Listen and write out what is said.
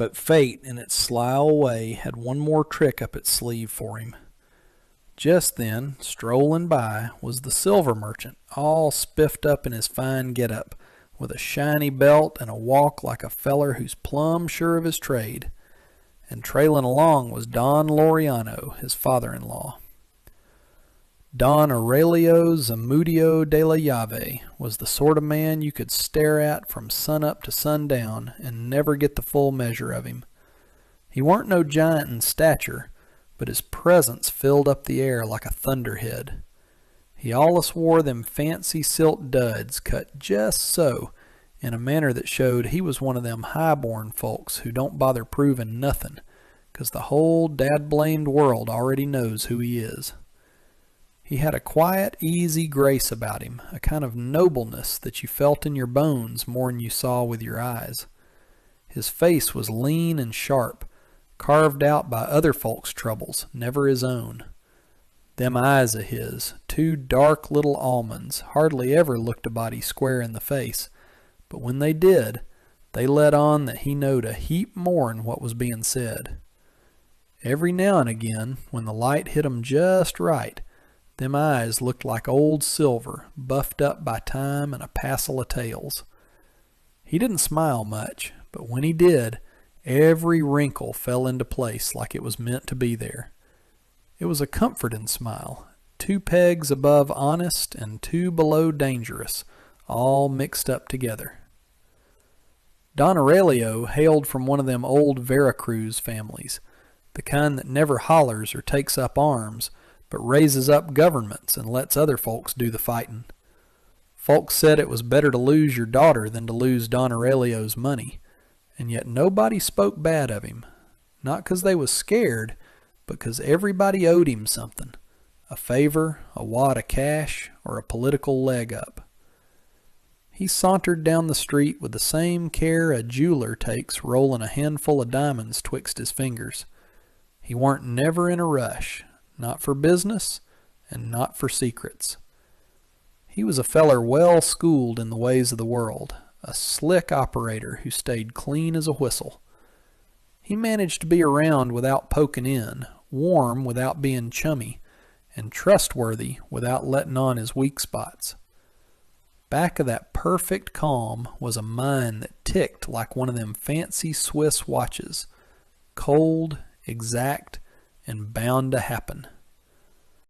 But fate, in its sly old way, had one more trick up its sleeve for him. Just then, strolling by, was the silver merchant, all spiffed up in his fine get-up, with a shiny belt and a walk like a feller who's plumb sure of his trade. And trailing along was Don Laureano, his father-in-law. Don Aurelio Zamudio de la Llave was the sort of man you could stare at from sun-up to sundown and never get the full measure of him. He weren't no giant in stature, but his presence filled up the air like a thunderhead. He allus wore them fancy silk duds cut just so, in a manner that showed he was one of them high-born folks who don't bother proving nothin', 'cause the whole dad-blamed world already knows who he is. He had a quiet, easy grace about him, a kind of nobleness that you felt in your bones more'n you saw with your eyes. His face was lean and sharp, carved out by other folks' troubles, never his own. Them eyes of his, two dark little almonds, hardly ever looked a body square in the face, but when they did, they let on that he knowed a heap more'n what was being said. Every now and again, when the light hit 'em just right, them eyes looked like old silver, buffed up by time and a passel of tales. He didn't smile much, but when he did, every wrinkle fell into place like it was meant to be there. It was a comforting smile, 2 pegs above honest and 2 below dangerous, all mixed up together. Don Aurelio hailed from one of them old Veracruz families, the kind that never hollers or takes up arms, but raises up governments and lets other folks do the fightin'. Folks said it was better to lose your daughter than to lose Don Aurelio's money, and yet nobody spoke bad of him, not 'cause they was scared, but 'cause everybody owed him something, a favor, a wad of cash, or a political leg up. He sauntered down the street with the same care a jeweler takes rollin' a handful of diamonds twixt his fingers. He warn't never in a rush, not for business and not for secrets. He was a feller well schooled in the ways of the world, a slick operator who stayed clean as a whistle. He managed to be around without poking in, warm without being chummy, and trustworthy without letting on his weak spots. Back of that perfect calm was a mind that ticked like one of them fancy Swiss watches, cold, exact, and bound to happen.